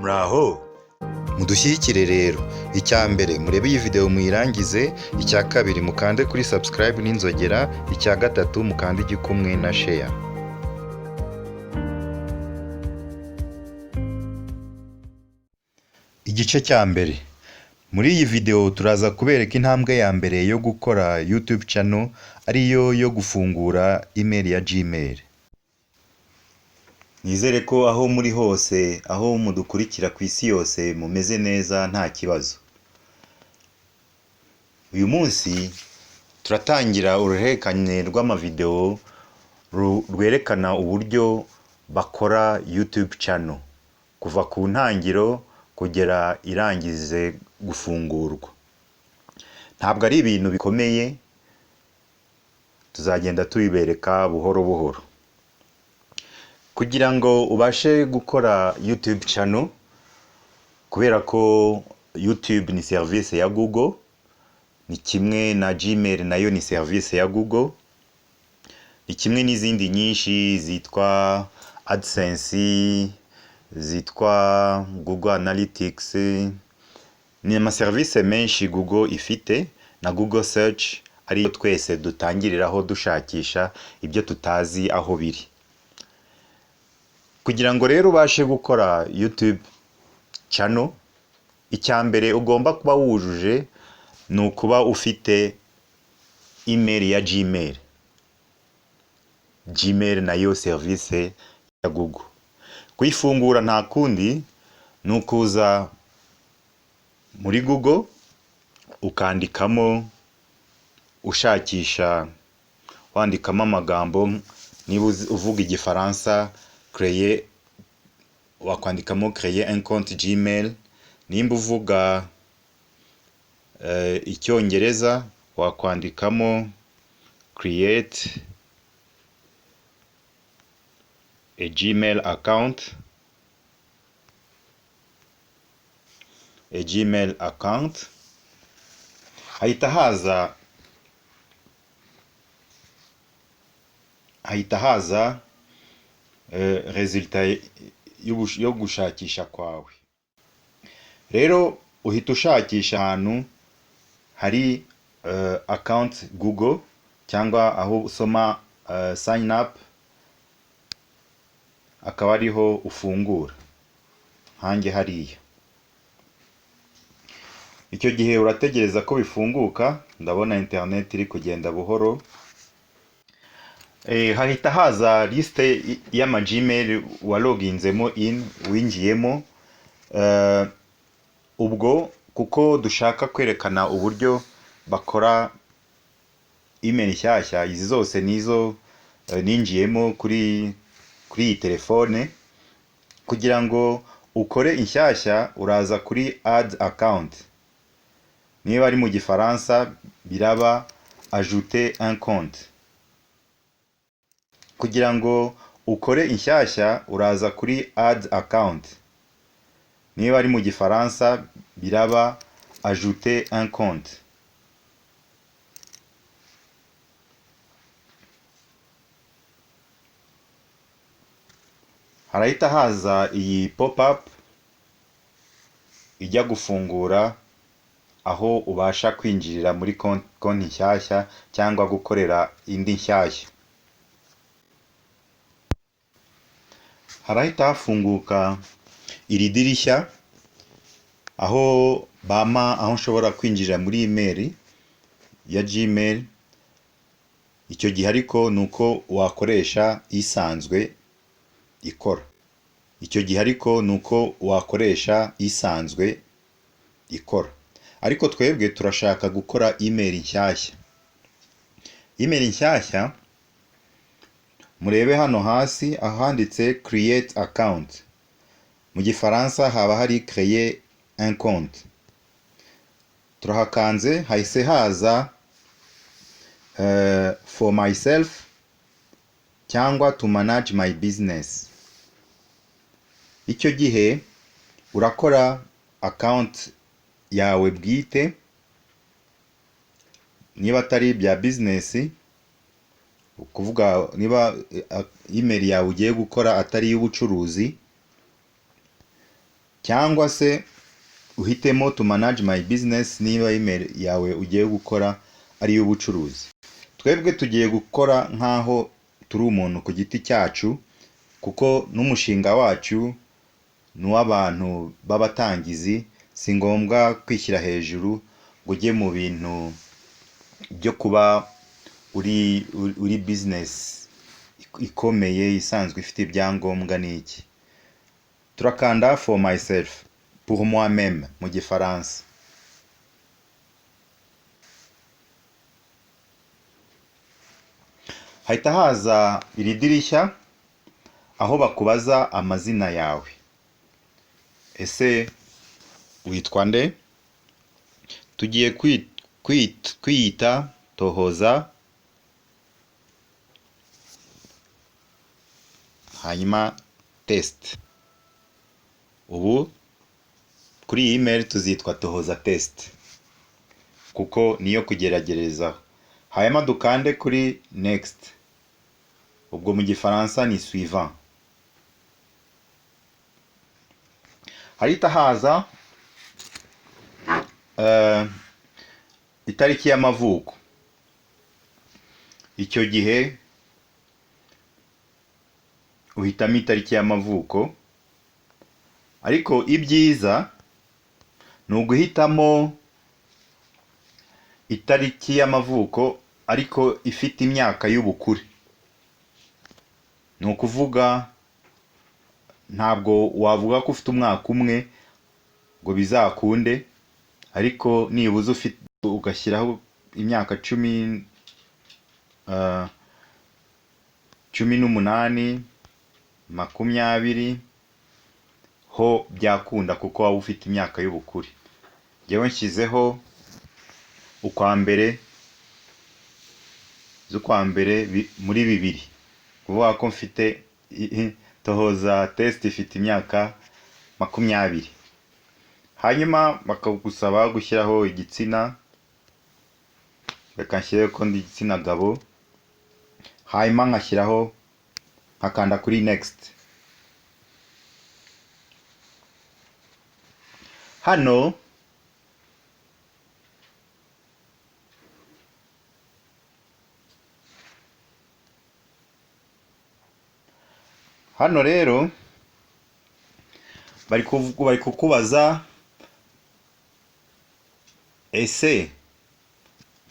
muraho mudushyigikire rero. Icya mbere murebe iyi video muyirangize, icya kabiri mukande kuri subscribe n'inzogera, icya gatatu mukande igikumwe na share. Igice cya mbere. Muri iyi video turaza kubereka intambwe ya mbere yo gukora YouTube channel, ariyo yo gufungura email ya Gmail. Nizere ko aho muri hose, aho mudukurikira ku isi yose mumeze neza nta kibazo. Uyu munsi turatangira uruhererekane rw'amavideo rwerekana uburyo bakora YouTube channel kuva ku ntangiro kugera irangize gufungurwa. Ntabwo ari ibintu bikomeye, tuzagenda tubibereka buhoro buhoro. Kugira ngo ubashe gukora YouTube channel, kubera ko YouTube ni service ya Google, ni kimwe na Gmail nayo ni service ya Google, ni kimwe n'izindi nyinshi zitwa AdSense, zitwa Google Analytics, ni amaservice menshi Google ifite na Google Search, ariyo twese dutangiriraho dushakisha ibyo tutazi aho biri. Kugira ngo rero ubashe gukora YouTube channel, icya mbere ugomba kuba wujuje ni ukuba ufite email ya Gmail. Gmail nayo service ya Google. Kuyifungura nta kundi ni ukuza muri Google ukandikamo, ushakisha wandikamo amagambo, niba uvuga igifaransa wakwandikamo créer un compte Gmail, nimba uvuga icyongereza wakwandikamo create a Gmail account, hahita haza resultat yo gushakisha kwawe. Rero uhita ushakisha ahantu hari account Google, cyangwa aho usoma sign up, akaba ariho ufungura hange hariya. Icyo gihe urategereza ko bifunguka. Ndabona internet iri kugenda buhoro. Hahita haza liste y'ama Gmail waloginzemo winjiyemo. Ubwo kuko dushaka kwerekana uburyo bakora email nshyashya, izi zose nizo ninjiyemo kuri iyi telefone. Kugira ngo ukore inshyashya uraza kuri add account, niba ari mu gifaransa biraba ajouter un compte. Kugira ngo ukore inshyashya uraza kuri add account, niba ari mu gifaransa biraba ajouter un compte. Harahita haza iyi pop-up ijya gufungura aho ubasha kwinjirira muri konti nshyashya cyangwa gukorera indi nshyashya. Harahita hafunguka iri dirishya aho nshobora kwinjira muri email ya Gmail. Icyo gihe ariko nuko wakoresha isanzwe ikora. Ariko twebwe turashaka gukora email nshyashya. Email nshyashya, murebe hano hasi ahanditse create account. Mu gifaransa haba hari créer un compte. Turahakanze, hahise haza for myself cyangwa to manage my business. Icyo gihe urakora account yawe bwite, niba atari ibya business, ukuvuga niba email yawe ugiye gukora atari iy'ubucuruzi, cyangwa se uhitemo to manage my business niba email yawe ugiye gukora ari iy'ubucuruzi. Twebwe tugiye gukora nk'aho turi umuntu ku giti cyacu, kuko n'umushinga wacu ni uw'abantu b'abatangizi. Si ngombwa kwishyira hejuru ngo ujye mu bintu byo kuba uri business ikomeye isanzwe ifite ibyangombwa n'iki. Turakanda for myself, pour moi-même mu gifaransa. Hahita haza iri dirishya aho bakubaza amazina yawe. Ese witwa nde? Tugiye kwiyita Tohoza, hanyuma test. Ubu kuri iyi email tuzitwa Tohoza test kuko niyo kugeragerezaho. Hanyuma dukande kuri next, ubwo mu gifaransa ni suivant. Harita haza itariki y'amavuko. Icyo gihe uhitamo itariki y'amavuko, ariko ibyiza ni uguhitamo itariki y'amavuko ariko ifite imyaka y'ubukure. Ni ukuvuga ntabwo wavuga ko ufite umwaka umwe ngo bizakunde, ariko nibuze ufite ugashyiraho imyaka 18, 20 ho byakunda kuko waba ufite imyaka y'ubukure. Njyewe nshyizeho ukwa mbere muri 2, kuvuga ko mfite Tohoza test ifite imyaka 20. Hanyuma bakagusaba gushyiraho igitsina, reka nshyire ko ndi igitsina gabo. Hanyuma nkashyiraho, nkakanda kuri next. Hano rero bari kukubaza, ese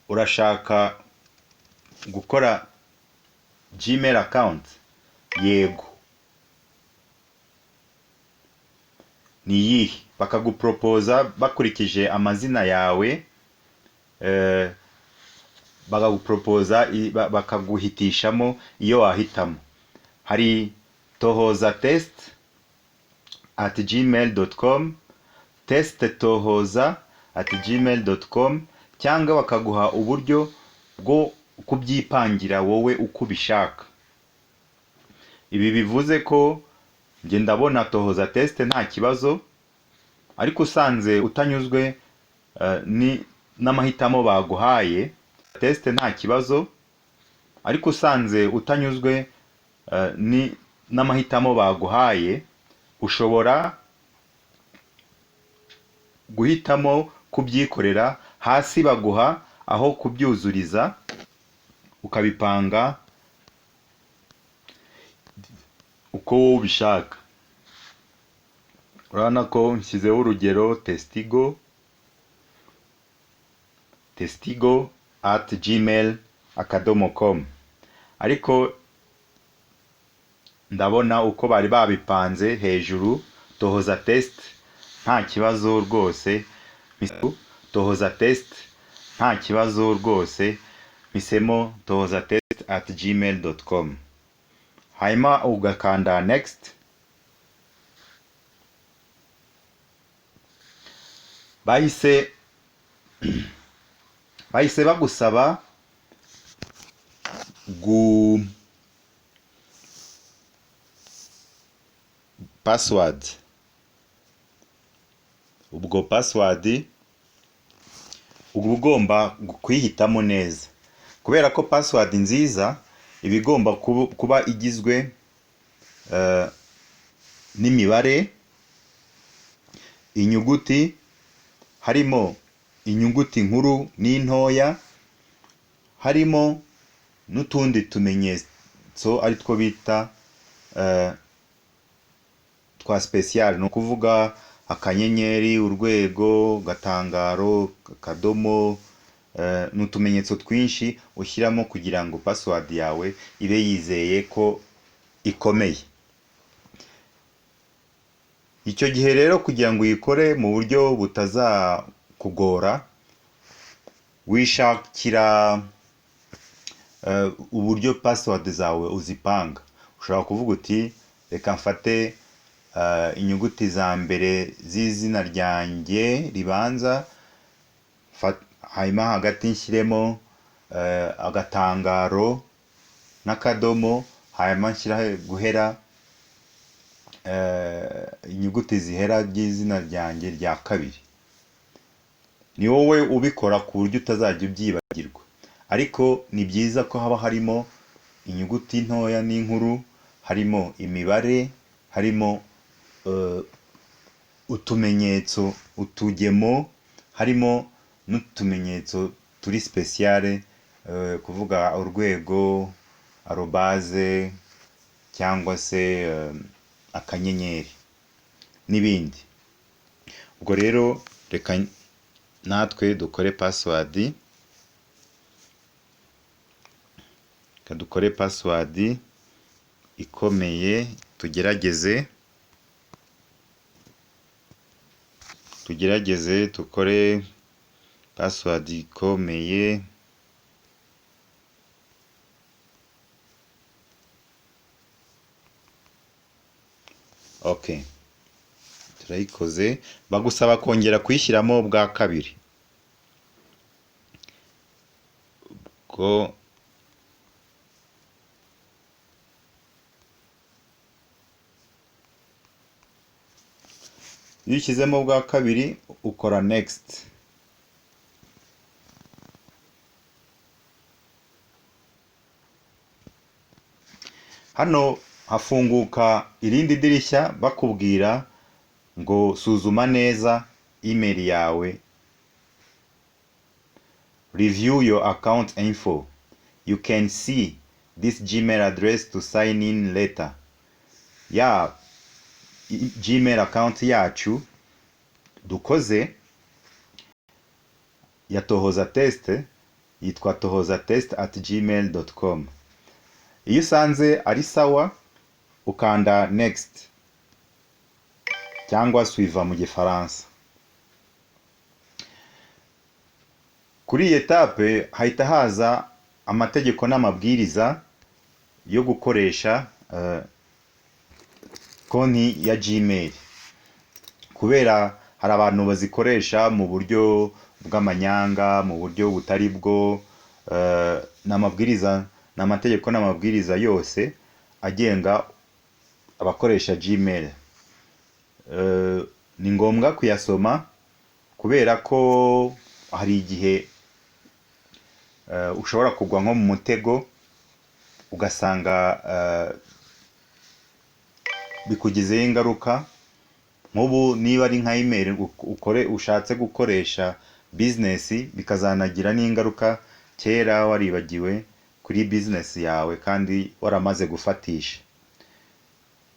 urashaka gukora Gmail account? Yego. Ni iyihe? Bakagupropoza bakurikije amazina yawe, bakagupropoza bakaguhitishamo iyo wahitamo. Hari tohozatest@gmail.com, testtohoza@gmail.com, cyangwa bakaguha uburyo bwo kubyipangira wowe uko ubishaka. Ibi bivuze ko njye ndabona Tohoza test nta kibazo, ariko usanze utanyuzwe n'amahitamo baguhaye, test nta kibazo, ariko usanze utanyuzwe n'amahitamo baguhaye, ushobora guhitamo kubyikorera. Hasi baguha aho kubyuzuriza, ukabipanga uko wowe ubishaka. Urabona ko nshyizeho urugero testigo@gmail.com, ariko ndabona uko bari babipanze hejuru Tohoza test nta kibazo rwose. Tohoza test nta kibazo rwose, misemo tohozatest@gmail.com. Hanyuma ugakanda next. Bahise bagusaba password. Ubwo password uba ugomba kuyihitamo neza, kubera ko password nziza iba igomba kuba igizwe n'imibare inyuguti, harimo inyuguti nkuru n'intoya, harimo n'utundi tumenyetso ari two bita twa special, ni ukuvuga akanyenyeri, urwego, gatangaro, akadomo, ni utumenyetso twinshi ushyiramo kugira ngo password yawe ibe yizeye ko ikomeye. Icyo gihe rero kugira ngo uyikore mu buryo butazakugora, wishakira uburyo password zawe uzipanga. Ushobora kuvuga uti reka mfate inyuguti za mbere z'izina ryanjye ribanza, hanyuma hagati nshyiremo agatangaro n'akadomo, hanyuma nshyiraho guhera inyuguti zihera ry'izina ryanjye rya kabiri. Ni wowe ubikora ku buryo utazajya ubyibagirwa, ariko ni byiza ko haba harimo inyuguti ntoya n'inkuru, harimo imibare, harimo utumenyetso, utugemo, harimo n'utumenyetso turi speciale, kuvuga urwego, arobase cyangwa se akanyenyeri n'ibindi. Ubwo rero reka natwe dukore password, dukore password ikomeye, tugerageze dukore password ikomeye. Okay, turayikoze. Bagusaba kongera kuyishyiramo bwa kabiri. Ubwo iyo ushyizemo bwa kabiri ukora next. Hano hafunguka irindi dirishya bakubwira ngo suzuma neza email yawe. Review your account info. You can see this Gmail address to sign in later. Ya Gmail account yacu dukoze ya Tohoza Test yitwa tohozatest@gmail.com. Iyo usanze ari sawa ukanda next cyangwa suiva mu gifaransa. Kuri iyi etape hahita haza amategeko n'amabwiriza yo gukoresha konti ya Gmail, kubera hari abantu bazikoresha mu buryo bw'amanyanga, mu buryo butari bwo. N'amabwiriza n'amategeko n'amabwiriza yose agenga abakoresha Gmail. Ni ngombwa kuyasoma kubera ko hari igihe ushobora kugwa nko mu mutego ugasanga bikugizeho ingaruka. Nk'ubu niba ari nka email ushatse gukoresha business, bikazanagira n'ingaruka kera waribagiwe kuri business yawe kandi waramaze gufatisha.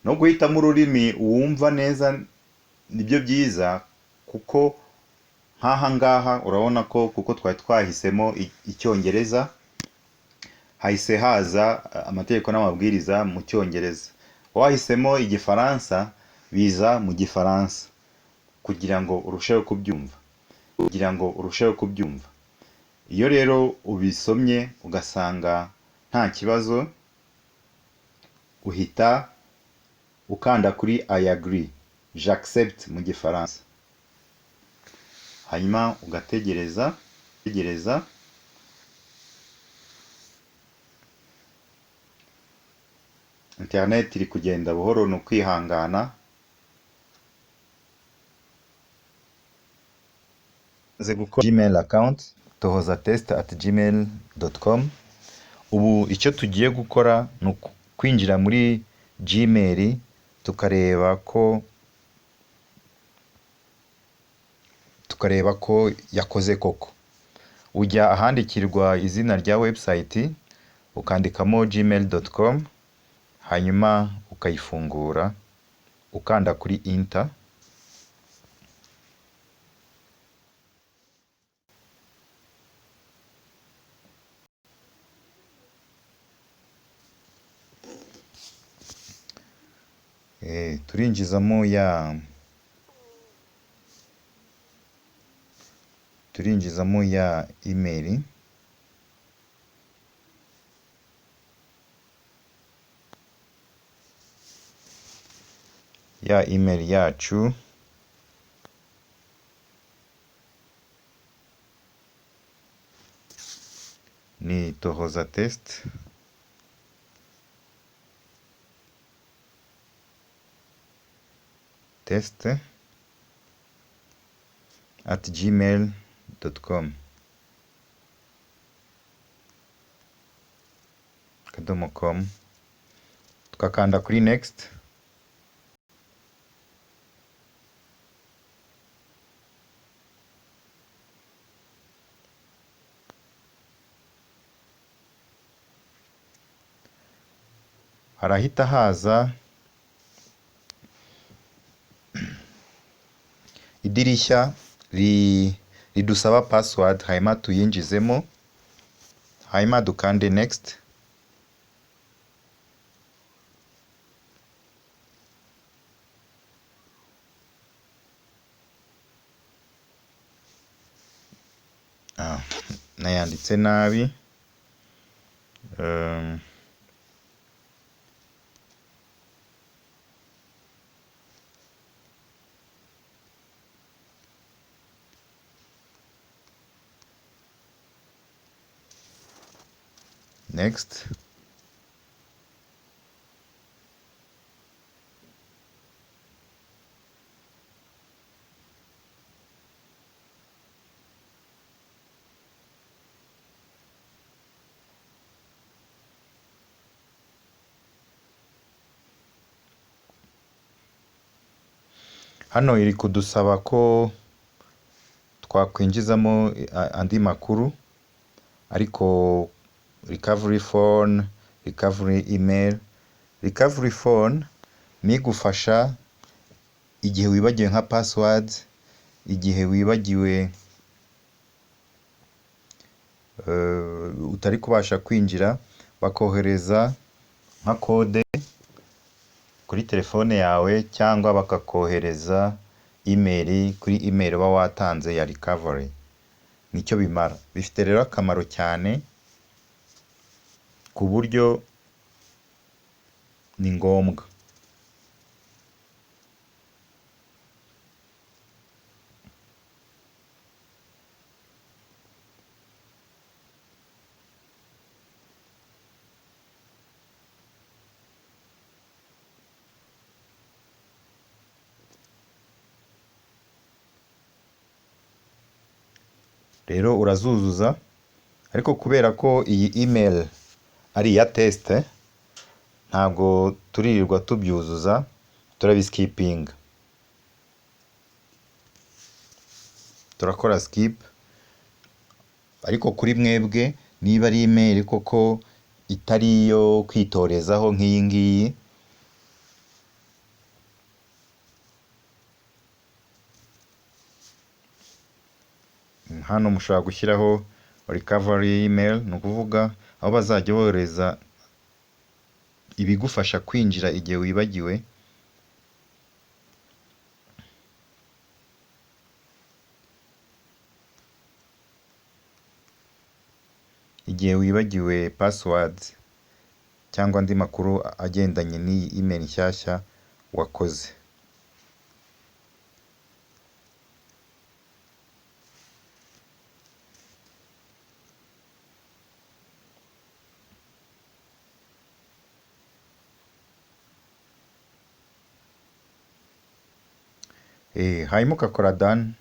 No guhitamo ururimi wumva neza nibyo byiza, kuko nk'aha ngaha urabona ko kuko twari twahisemo icyongereza, hahise haza amategeko n'amabwiriza mu cyongereza. Wahisemo igifaransa biza mu gifaransa kugira ngo urusheho kubyumva. Iyo rero ubisomye ugasanga nta kibazo, uhita ukanda kuri I agree, j'accepte mu gifaransa, hanyuma ugategereza. Internet iri kugenda buhoro, ni ukwihangana. Gmail account tohozatest@gmail.com. Ubu icyo tugiye gukora ni kwinjira muri Gmail tukareba ko tukareba ko yakoze koko. Ujya ahandikirwa izina rya website ukandikamo gmail.com, hanyuma ukayifungura ukanda kuri enter. turinjizamo ya email. Ya email yacu ni tohoza test@gmail.com .com. Tukakanda kuri next. Harahita haza idirishya ridusaba password, hanyuma tuyinjizemo, hanyuma dukande next. Nayanditse nabi. Next. Hano iri kudusaba ko twakwinjizamo andi makuru, ariko recovery phone, recovery email. Recovery phone ni igufasha igihe wibagiwe nka password, igihe wibagiwe utari kubasha kwinjira, bakohereza nka code kuri telefone yawe, cyangwa bakakohereza email kuri email uba watanze ya recovery. Nicyo bimara. Bifite rero akamaro cyane ku buryo ni ngombwa. Rero urazuzuza, ariko kubera ko iyi email ari iya test, ntabwo turirirwa tubyuzuza, turabiskipinga. Turakora skip. Ariko kuri mwebwe, niba ari email koko itari yo kwitorezaho nk'iyi ngiyi, hano mushobora gushyiraho recovery email, ni ukuvuga aho bazajya bohereza ibigufasha kwinjira igihe wibagiwe. Igihe wibagiwe password cyangwa andi makuru agendanye n'iyi email nshyashya wakoze. Hanyuma ugakora done.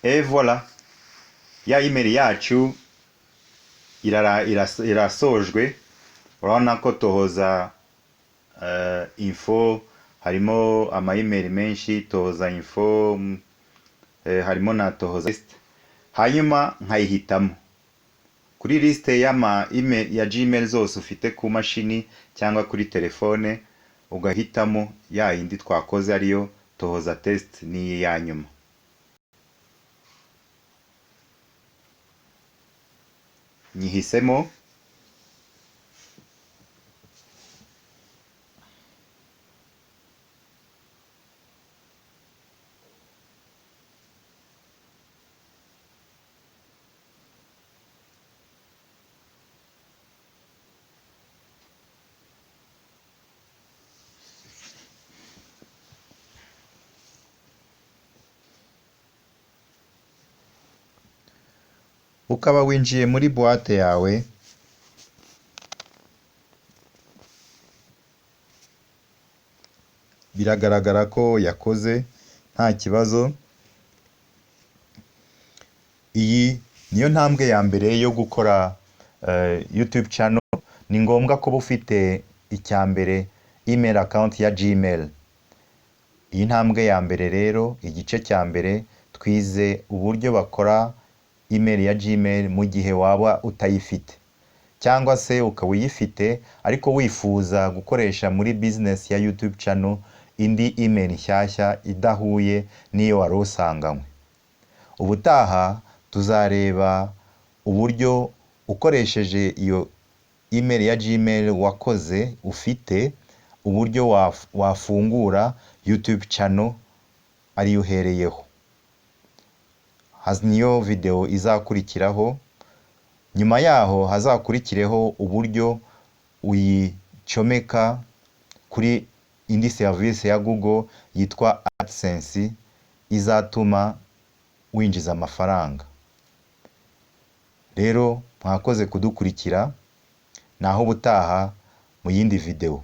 Et voilà. ya email yacu irasojwe. Urabona ko Tohoza info harimo ama email menshi, Tohoza info, harimo na Tohoza list. Hanyuma nkayihitamo kuri liste y'ama email ya Gmail zose ufite ku mashini cyangwa kuri telefone, ugahitamo ya yindi twakoze ariyo Tohoza test, ni ya nyuma. Nyihisemo. Ukaba winjiye muri boîte yawe, biragaragara ko yakoze nta kibazo. Iyi niyo ntambwe ya mbere yo gukora YouTube channel. Ni ngombwa kuba ufite icya mbere email account ya Gmail. Iyi ntambwe ya mbere rero, igice cya mbere twize uburyo bakora email ya Gmail mu gihe waba utayifite, cyangwa se ukaba uyifite ariko wifuza gukoresha muri business ya YouTube channel indi email nshyashya idahuye n'iyo wari usanganywe. Ubutaha tuzareba uburyo ukoresheje iyo email ya Gmail wakoze ufite, uburyo wafungura YouTube channel ari uhereyeho. Niyo video izakurikiraho. Nyuma yaho hazakurikireho uburyo uyicomeka kuri indi service ya Google yitwa AdSense, izatuma winjiza amafaranga. Rero mwakoze kudukurikira, naho ubutaha mu yindi video.